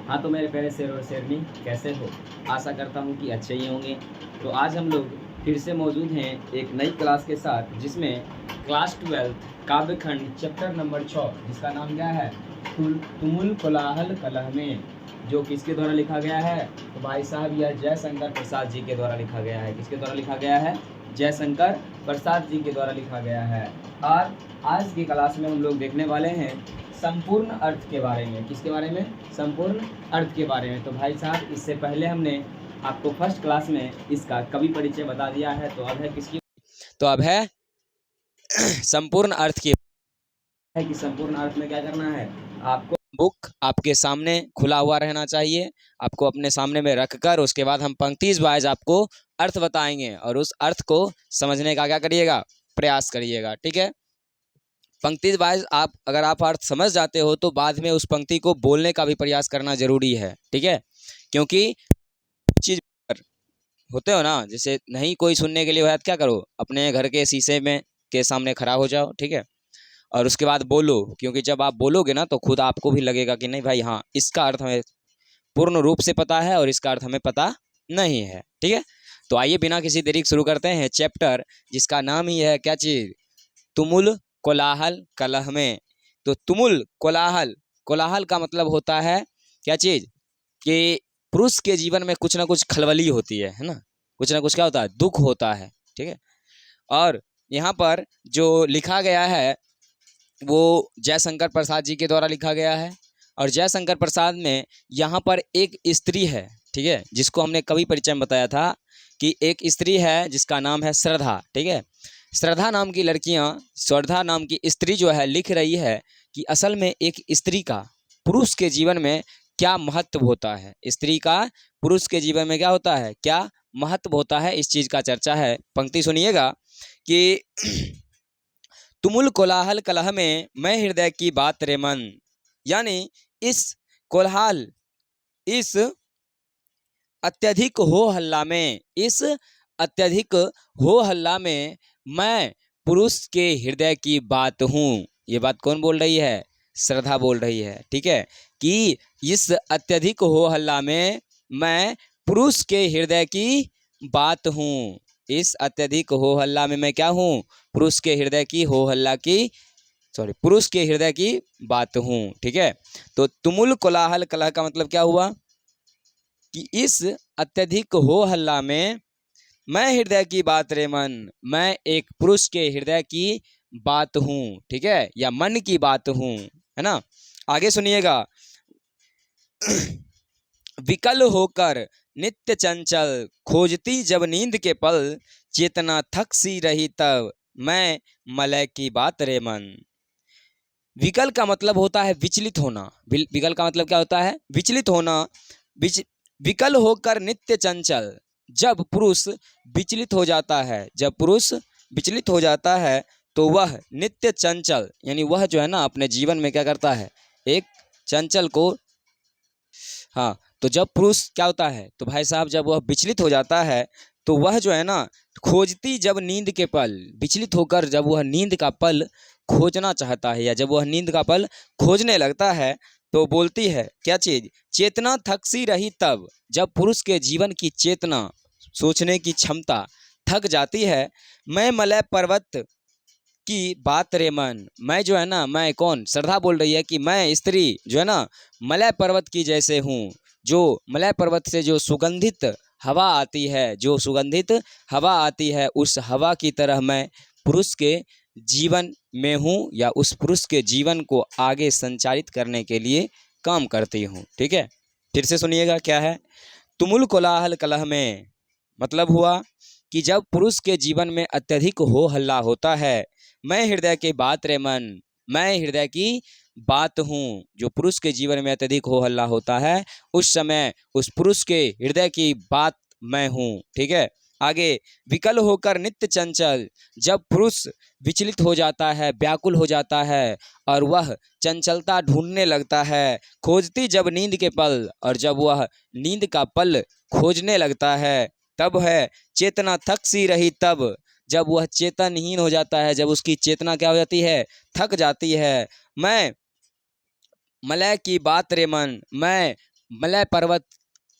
हाँ तो मेरे प्यारे शेर और शेरनी, कैसे हो? आशा करता हूँ कि अच्छे ही होंगे। तो आज हम लोग फिर से मौजूद हैं एक नई क्लास के साथ, जिसमें क्लास 12 काव्य खंड चैप्टर नंबर 6, जिसका नाम क्या है? तुमुल कोलाहल कलह में। जो किसके द्वारा लिखा गया है? तो भाई साहब यह जयशंकर प्रसाद जी के द्वारा लिखा गया है। किसके द्वारा लिखा गया है? जयशंकर प्रसाद जी के द्वारा लिखा गया है। और आज की क्लास में हम लोग देखने वाले हैं संपूर्ण अर्थ के बारे में। किसके बारे में? संपूर्ण अर्थ के बारे में। तो भाई साहब, इससे पहले हमने आपको फर्स्ट क्लास में इसका कवि परिचय बता दिया है। तो अब है किसकी? तो अब है संपूर्ण अर्थ की। है कि संपूर्ण अर्थ में क्या करना है आपको? बुक आपके सामने खुला हुआ रहना चाहिए, आपको अपने सामने में रखकर उसके बाद हम पंक्तिज वाइज आपको अर्थ बताएंगे और उस अर्थ को समझने का क्या करिएगा? प्रयास करिएगा। ठीक है, पंक्तिज वाइज आप अगर आप अर्थ समझ जाते हो तो बाद में उस पंक्ति को बोलने का भी प्रयास करना जरूरी है। ठीक है, क्योंकि चीज होते हो ना, जैसे नहीं कोई सुनने के लिए हो तो क्या करो, अपने घर के शीशे में के सामने खड़ा हो जाओ। ठीक है, और उसके बाद बोलो, क्योंकि जब आप बोलोगे ना तो खुद आपको भी लगेगा कि नहीं भाई, हाँ इसका अर्थ हमें पूर्ण रूप से पता है और इसका अर्थ हमें पता नहीं है। ठीक है, तो आइए बिना किसी देरी के शुरू करते हैं चैप्टर, जिसका नाम ही है क्या चीज? तुमुल कोलाहल कलह में। तो तुमुल कोलाहल, कोलाहल का मतलब होता है क्या चीज? कि पुरुष के जीवन में कुछ ना कुछ खलबली होती है ना, कुछ ना कुछ क्या होता है? दुख होता है। ठीक है, और यहाँ पर जो लिखा गया है वो जयशंकर प्रसाद जी के द्वारा लिखा गया है। और जयशंकर प्रसाद में यहाँ पर एक स्त्री है, ठीक है, जिसको हमने कवि परिचय में बताया था कि एक स्त्री है जिसका नाम है श्रद्धा। ठीक है, श्रद्धा नाम की लड़कियाँ, श्रद्धा नाम की स्त्री जो है लिख रही है कि असल में एक स्त्री का पुरुष के जीवन में क्या महत्व होता है। स्त्री का पुरुष के जीवन में क्या होता है, क्या महत्व होता है, इस चीज़ का चर्चा है। पंक्ति सुनिएगा कि तुमुल कोलाहल कलह में मैं हृदय की बात रे मन, यानी इस कोलाहल, इस अत्यधिक हो हल्ला में, इस अत्यधिक हो हल्ला में मैं पुरुष के हृदय की बात हूँ। ये बात कौन बोल रही है? श्रद्धा बोल रही है। ठीक है, कि इस अत्यधिक हो हल्ला में मैं पुरुष के हृदय की बात हूँ। इस अत्यधिक हो हल्ला में मैं क्या हूँ? पुरुष के हृदय की हो हल्ला की, सॉरी, पुरुष के हृदय की बात हूँ। ठीक है, तो तुमुल कोलाहल कलह का मतलब क्या हुआ कि इस अत्यधिक हो हल्ला में मैं हृदय की बात रे मन, मैं एक पुरुष के हृदय की बात हूँ। ठीक है, या मन की बात हूँ, है ना। आगे सुनिएगा विकल होकर नित्य चंचल खोजती जब नींद के पल, चेतना थक सी रही तब मैं मलय की बात रे मन। विकल का मतलब होता है विचलित होना। विकल का मतलब क्या होता है? विचलित होना। विकल होकर नित्य चंचल, जब पुरुष विचलित हो जाता है, जब पुरुष विचलित हो जाता है तो वह नित्य चंचल, यानी वह जो है ना अपने जीवन में क्या करता है? एक चंचल को, हाँ, तो जब पुरुष क्या होता है तो भाई साहब जब वह विचलित हो जाता है तो वह जो है ना खोजती जब नींद के पल, विचलित होकर जब वह नींद का पल खोजना चाहता है या जब वह नींद का पल खोजने लगता है तो बोलती है क्या चीज? चेतना थक सी रही तब, जब पुरुष के जीवन की चेतना, सोचने की क्षमता थक जाती है, मैं मलय पर्वत की बात रे मन, मैं जो है ना, मैं कौन? श्रद्धा बोल रही है कि मैं स्त्री जो है ना मलय पर्वत की जैसे हूँ। जो मलय पर्वत से जो सुगंधित हवा आती है, जो सुगंधित हवा आती है, उस हवा की तरह मैं पुरुष के जीवन में हूँ या उस पुरुष के जीवन को आगे संचालित करने के लिए काम करती हूँ। ठीक है, फिर से सुनिएगा क्या है? तुमुल कोलाहल कलह में मतलब हुआ कि जब पुरुष के जीवन में अत्यधिक हो हल्ला होता है, मैं हृदय की बात रे मन, मैं हृदय की बात हूँ। जो पुरुष के जीवन में अत्यधिक हो हल्ला होता है उस समय उस पुरुष के हृदय की बात मैं हूँ। ठीक है, आगे विकल होकर नित्य चंचल, जब पुरुष विचलित हो जाता है, व्याकुल हो जाता है और वह चंचलता ढूंढने लगता है, खोजती जब नींद के पल, और जब वह नींद का पल खोजने लगता है तब है चेतना थक सी रही तब, जब वह चेतनहीन हो जाता है, जब उसकी चेतना क्या हो जाती है? थक जाती है, मैं मलय की बात रे मन, मैं मलय पर्वत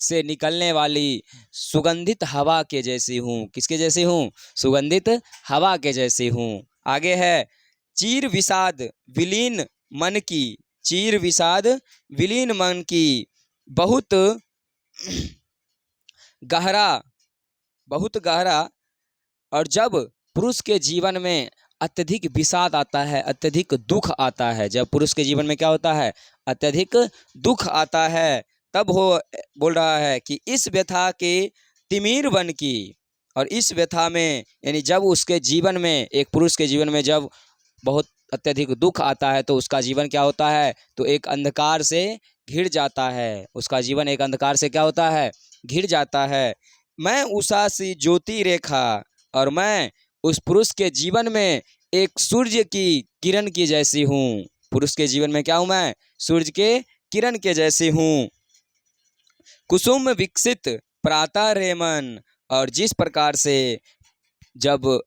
से निकलने वाली सुगंधित हवा के जैसी हूँ। किसके जैसी हूँ? सुगंधित हवा के जैसी हूँ। आगे है चीर विषाद विलीन मन की, चीर विषाद विलीन मन की, बहुत गहरा, बहुत गहरा। और जब पुरुष के जीवन में अत्यधिक विषाद आता है, अत्यधिक दुख आता है, जब पुरुष के जीवन में क्या होता है? अत्यधिक दुख आता है, तब हो बोल रहा है कि इस व्यथा के तिमिर बन की। और इस व्यथा में यानी जब उसके जीवन में, एक पुरुष के जीवन में जब बहुत अत्यधिक दुख आता है तो उसका जीवन क्या होता है? तो एक अंधकार से घिर जाता है। उसका जीवन एक अंधकार से क्या होता है? घिर जाता है। मैं उषा सी ज्योति रेखा, और मैं उस पुरुष के जीवन में एक सूर्य की किरण की जैसी हूँ। पुरुष के जीवन में क्या हूँ मैं? सूर्य के किरण के जैसी हूँ। कुसुम विकसित प्रातः रेमन, और जिस प्रकार से जब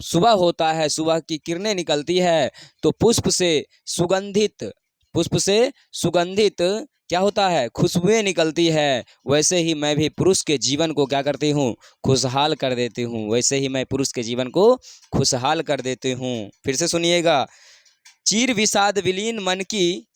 सुबह होता है, सुबह की किरणें निकलती है तो पुष्प से सुगंधित, पुष्प से सुगंधित क्या होता है? खुशबुएं निकलती है। वैसे ही मैं भी पुरुष के जीवन को क्या करती हूँ? खुशहाल कर देती हूँ। वैसे ही मैं पुरुष के जीवन को खुशहाल कर देती हूँ। फिर से सुनिएगा, चीर विषाद विलीन मन की,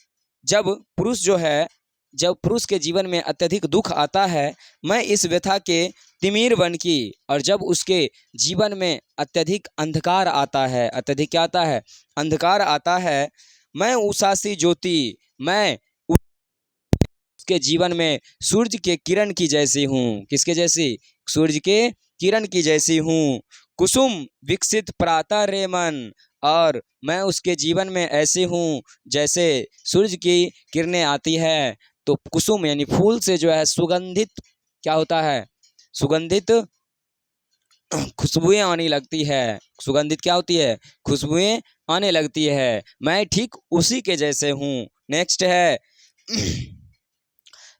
जब पुरुष जो है, जब पुरुष के जीवन में अत्यधिक दुख आता है, मैं इस व्यथा के तिमिर बन की, और जब उसके जीवन में अत्यधिक अंधकार आता है, अत्यधिक क्या आता है? अंधकार आता है, मैं उषा सी ज्योति, मैं उसके जीवन में सूर्य के किरण की जैसी हूँ। किसके जैसी? सूर्य के किरण की जैसी हूँ। कुसुम विकसित प्रातः रेमन, और मैं उसके जीवन में ऐसी हूँ जैसे सूर्य की किरणें आती है तो कुसुम यानी फूल से जो है सुगंधित क्या होता है? सुगंधित खुशबुएं आने लगती है। सुगंधित क्या होती है? खुशबुएं आने लगती है। मैं ठीक उसी के जैसे हूँ। नेक्स्ट है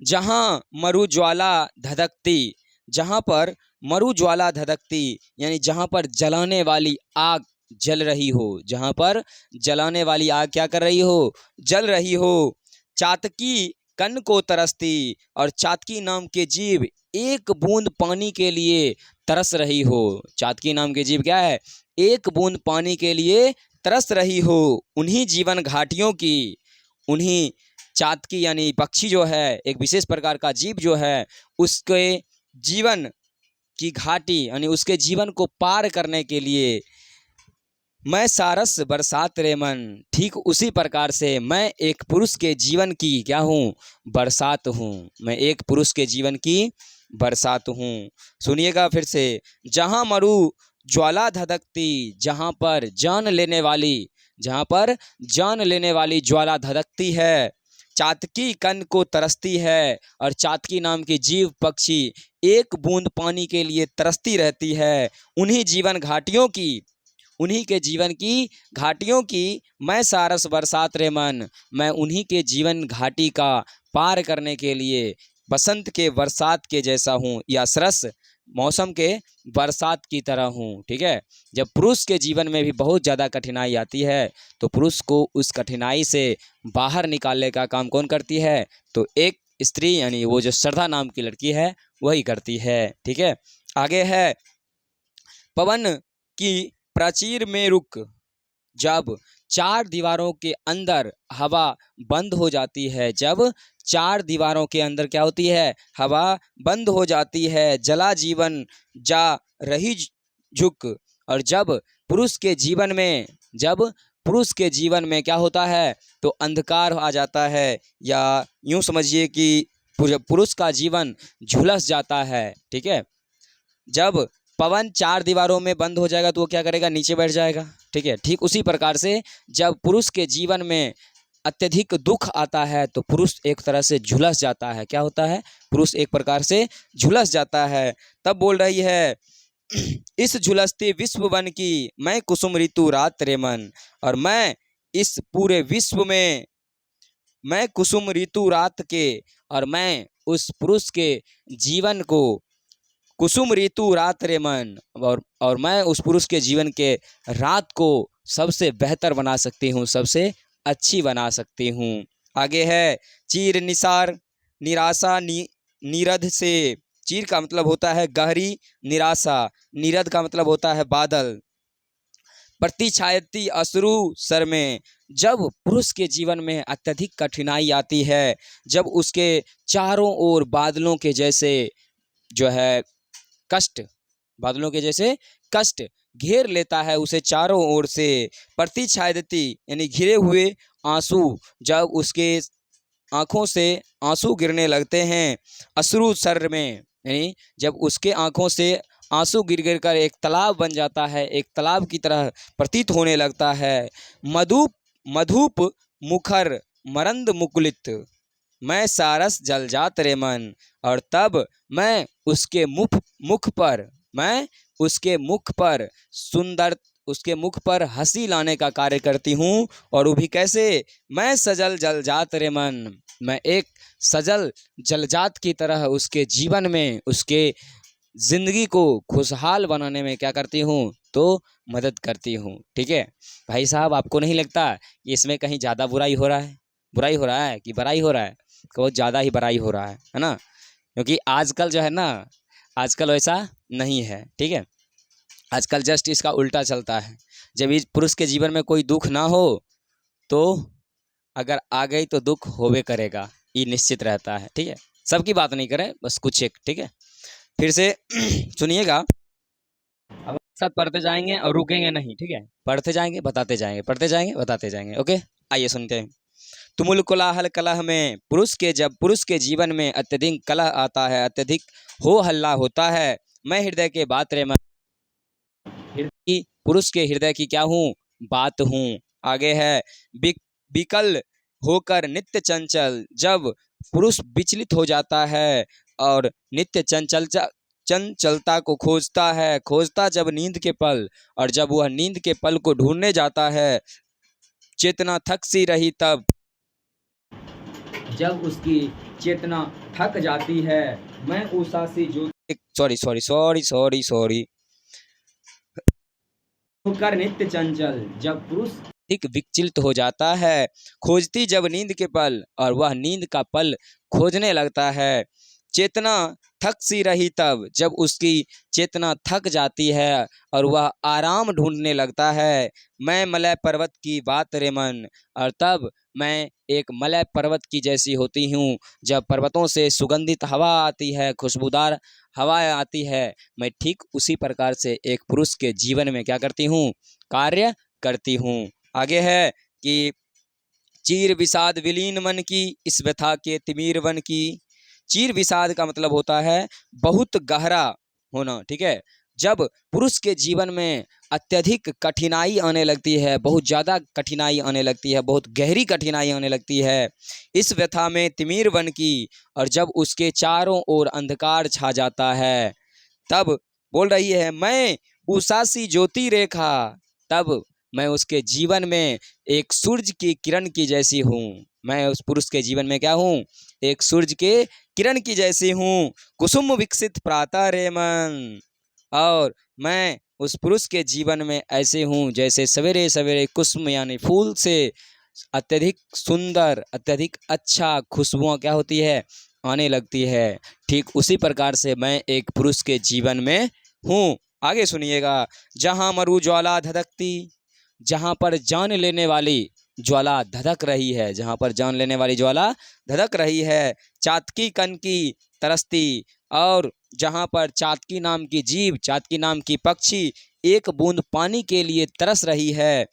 जहाँ मरु ज्वाला धधकती, जहाँ पर मरु ज्वाला धधकती यानी जहाँ पर जलाने वाली आग जल रही हो, जहाँ पर जलाने वाली आग क्या कर रही हो? जल रही हो। चातकी कन को तरसती, और चातकी नाम के जीव एक बूंद पानी के लिए तरस रही हो। चातकी नाम के जीव क्या है? एक बूंद पानी के लिए तरस रही हो। उन्हीं जीवन घाटियों की, उन्हीं चातकी यानी पक्षी जो है, एक विशेष प्रकार का जीव जो है, उसके जीवन की घाटी यानी उसके जीवन को पार करने के लिए मैं सारस बरसात रे मन, ठीक उसी प्रकार से मैं एक पुरुष के जीवन की क्या हूँ? बरसात हूँ। मैं एक पुरुष के जीवन की बरसात हूँ। सुनिएगा फिर से, जहाँ मरु ज्वाला धधकती, जहाँ पर जान लेने वाली, जहाँ पर जान लेने वाली ज्वाला धधकती है, चातकी कन को तरसती है, और चातकी नाम की जीव पक्षी एक बूंद पानी के लिए तरसती रहती है। उन्हीं जीवन घाटियों की, उन्हीं के जीवन की घाटियों की मैं सारस बरसात रे मन, मैं उन्हीं के जीवन घाटी का पार करने के लिए बसंत के बरसात के जैसा हूँ, या सरस मौसम के बरसात की तरह हूँ। ठीक है। जब पुरुष के जीवन में भी बहुत ज़्यादा कठिनाई आती है तो पुरुष को उस कठिनाई से बाहर निकालने का काम कौन करती है? तो एक स्त्री यानी वो जो श्रद्धा नाम की लड़की है वही करती है। ठीक है। आगे है, पवन की प्राचीर में रुक, जब चार दीवारों के अंदर हवा बंद हो जाती है, जब चार दीवारों के अंदर क्या होती है? हवा बंद हो जाती है, जला जीवन जा रही झुक, और जब पुरुष के जीवन में, जब पुरुष के जीवन में क्या होता है? तो अंधकार आ जाता है, या यूँ समझिए कि पुरुष का जीवन झुलस जाता है। ठीक है। जब पवन चार दीवारों में बंद हो जाएगा तो वो क्या करेगा? नीचे बैठ जाएगा। ठीक है। ठीक उसी प्रकार से जब पुरुष के जीवन में अत्यधिक दुख आता है तो पुरुष एक तरह से झुलस जाता है। क्या होता है? पुरुष एक प्रकार से झुलस जाता है। तब बोल रही है, इस झुलसते विश्व बन की मैं कुसुम ऋतु रात रे मन, और मैं इस पूरे विश्व में, मैं कुसुम ऋतु रात के, और मैं उस पुरुष के जीवन को कुसुम ऋतु रात रे मन, और मैं उस पुरुष के जीवन के रात को सबसे बेहतर बना सकती हूँ, सबसे अच्छी बना सकती हूँ। आगे है, चीर निसार निराशा नीरद से। चीर का मतलब होता है गहरी, निराशा, नीरद का मतलब होता है बादल। प्रतिछायती अश्रु सर में। जब पुरुष के जीवन में अत्यधिक कठिनाई आती है, जब उसके चारों ओर बादलों के जैसे जो है कष्ट, बादलों के जैसे कष्ट घेर लेता है उसे चारों ओर से। प्रतिछायती यानी घिरे हुए आंसू, जब उसके आंखों से आंसू गिरने लगते हैं। अश्रु सर में यानी जब उसके आंखों से आंसू गिर गिर कर एक तालाब बन जाता है, एक तालाब की तरह प्रतीत होने लगता है। मधुप मधुप मुखर मरंद मुकुलित, मैं सारस जलजात रे मन। और तब मैं उसके मुख पर सुंदर, उसके मुख पर हंसी लाने का कार्य करती हूँ। और वो भी कैसे? मैं सजल जलजात रे मन, मैं एक सजल जलजात की तरह उसके जीवन में, उसके जिंदगी को खुशहाल बनाने में क्या करती हूँ? तो मदद करती हूँ। ठीक है भाई साहब, आपको नहीं लगता कि इसमें कहीं ज़्यादा बुराई हो रहा है? बुराई हो रहा है कि बड़ाई हो रहा है? बहुत ज़्यादा ही बड़ाई हो रहा है ना? क्योंकि आजकल जो है ना, आजकल वैसा नहीं है। ठीक है, आजकल जस्ट इसका उल्टा चलता है। जब इस पुरुष के जीवन में कोई दुख ना हो तो अगर आ गई तो दुख होवे करेगा, ये निश्चित रहता है। ठीक है, सबकी बात नहीं करें, बस कुछ एक। ठीक है, फिर से सुनिएगा, अब साथ पढ़ते जाएंगे और रुकेंगे नहीं। ठीक है, पढ़ते जाएंगे बताते जाएंगे, पढ़ते जाएंगे बताते जाएंगे। ओके, आइए सुनते हैं। तुमुल कोलाहल कलह में, जब पुरुष के जीवन में अत्यधिक कलह आता है, अत्यधिक हो हल्ला होता है, मैं हृदय के बात रे मन, पुरुष के हृदय की क्या हूँ? बात हूँ। आगे है, विकल होकर नित्य चंचल, जब पुरुष विचलित हो जाता है और नित्य चंचलता को खोजता जब नींद के पल, और जब वह नींद के पल को ढूंढने जाता है, चेतना थक सी रही तब, जब उसकी चेतना थक जाती है, मैं उषा सी ज्योति सॉरी होकर नित्य चंचल, जब पुरुष एक विचलित हो जाता है, खोजती जब नींद के पल, और वह नींद का पल खोजने लगता है। चेतना थक सी रही तब, जब उसकी चेतना थक जाती है और वह आराम ढूंढने लगता है। मैं मलय पर्वत की बात रे मन, और तब मैं एक मलय पर्वत की जैसी होती हूँ। जब पर्वतों से सुगंधित हवा आती है, खुशबूदार हवा आती है, मैं ठीक उसी प्रकार से एक पुरुष के जीवन में क्या करती हूँ? कार्य करती हूँ। आगे है कि चीर विषाद विलीन मन की, इस व्यथा के तिमिर वन की। चीर विषाद का मतलब होता है बहुत गहरा होना। ठीक है, जब पुरुष के जीवन में अत्यधिक कठिनाई आने लगती है, बहुत ज़्यादा कठिनाई आने लगती है, बहुत गहरी कठिनाई आने लगती है, इस व्यथा में तिमिर वन की, और जब उसके चारों ओर अंधकार छा जाता है, तब बोल रही है, मैं उषा सी ज्योति रेखा, तब मैं उसके जीवन में एक सूरज की किरण की जैसी हूँ। मैं उस पुरुष के जीवन में क्या हूँ? एक सूरज के किरण की जैसी हूँ। कुसुम विकसित प्रातः रे मन, और मैं उस पुरुष के जीवन में ऐसे हूँ जैसे सवेरे सवेरे कुसुम यानी फूल से अत्यधिक सुंदर, अत्यधिक अच्छा खुशबुआँ क्या होती है? आने लगती है। ठीक उसी प्रकार से मैं एक पुरुष के जीवन में हूँ। आगे सुनिएगा, जहाँ मरु ज्वाला धधकती, जहाँ पर जान लेने वाली ज्वाला धधक रही है, जहाँ पर जान लेने वाली ज्वाला धधक रही है, चातकी कन की तरसती, और जहाँ पर चातकी नाम की जीव, चातकी नाम की पक्षी एक बूंद पानी के लिए तरस रही है,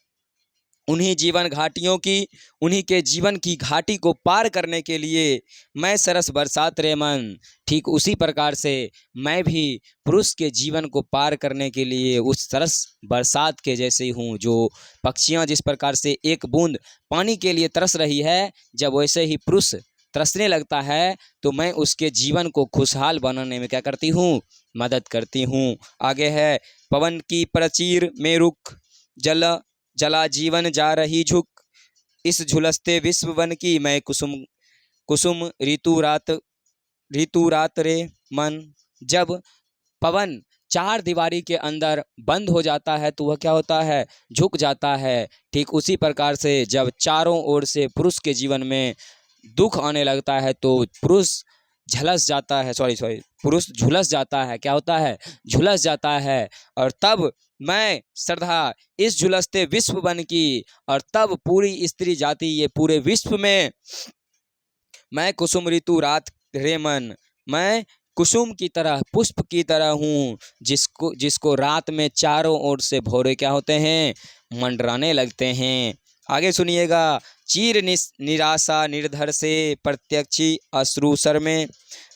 उन्हीं जीवन घाटियों की, उन्हीं के जीवन की घाटी को पार करने के लिए मैं सरस बरसात रे मन। ठीक उसी प्रकार से मैं भी पुरुष के जीवन को पार करने के लिए उस सरस बरसात के जैसे हूँ। जो पक्षियाँ जिस प्रकार से एक बूंद पानी के लिए तरस रही है, जब वैसे ही पुरुष तरसने लगता है, तो मैं उसके जीवन को खुशहाल बनाने में क्या करती हूँ? मदद करती हूँ। आगे है, पवन की प्रचीर में रुख, जला जीवन जा रही झुक, इस झुलसते विश्व वन की, मैं कुसुम ऋतु रात रे मन। जब पवन चार दीवारी के अंदर बंद हो जाता है तो वह क्या होता है? झुक जाता है। ठीक उसी प्रकार से जब चारों ओर से पुरुष के जीवन में दुख आने लगता है तो पुरुष झलस जाता है, पुरुष झुलस जाता है। क्या होता है? झुलस जाता है। और तब मैं श्रद्धा इस झुलसते विश्व बन की, और तब पूरी स्त्री जाति ये पूरे विश्व में मैं कुसुम ऋतु रात रे मन, मैं कुसुम की तरह पुष्प की तरह हूँ, जिसको रात में चारों ओर से भौरे क्या होते हैं? मंडराने लगते हैं। आगे सुनिएगा। चीर निराशा निर्धर से प्रत्यक्षी अश्रुसर में।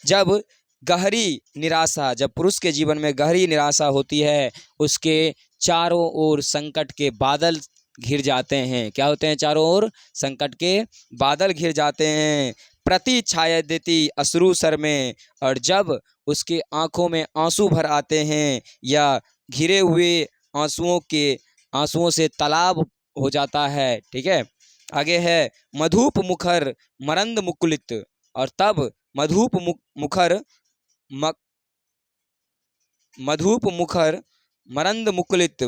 जब गहरी निराशा, जब पुरुष के जीवन में गहरी निराशा होती है, उसके चारों ओर संकट के बादल घिर जाते हैं। क्या होते हैं? चारों ओर संकट के बादल घिर जाते हैं। प्रति छाया देती अश्रु सर में, और जब उसके आंखों में आंसू भर आते हैं, या घिरे हुए आंसुओं से तालाब हो जाता है। ठीक है, आगे है मधुप मुखर मरंद मुकुलित, और तब मधुप मुखर मरंद मुकुलित,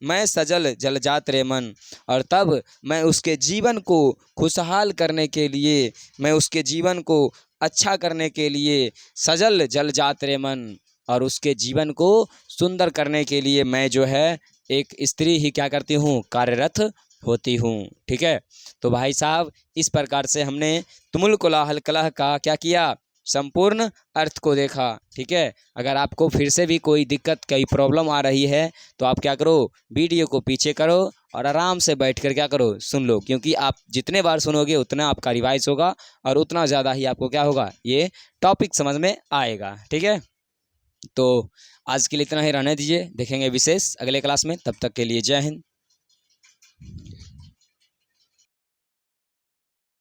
मैं सजल जलजात रे मन, और तब मैं उसके जीवन को खुशहाल करने के लिए, मैं उसके जीवन को अच्छा करने के लिए सजल जलजात रे मन, और उसके जीवन को सुंदर करने के लिए मैं जो है एक स्त्री ही क्या करती हूँ? कार्यरत होती हूँ। ठीक है, तो भाई साहब इस प्रकार से हमने तुमुल कोलाहल कलह का क्या किया? संपूर्ण अर्थ को देखा। ठीक है, अगर आपको फिर से भी कोई दिक्कत, कोई प्रॉब्लम आ रही है तो आप क्या करो? वीडियो को पीछे करो और आराम से बैठकर क्या करो? सुन लो, क्योंकि आप जितने बार सुनोगे उतना आपका रिवाइज होगा और उतना ज़्यादा ही आपको क्या होगा? ये टॉपिक समझ में आएगा। ठीक है, तो आज के लिए इतना ही रहने दीजिए, देखेंगे विशेष अगले क्लास में। तब तक के लिए जय हिंद।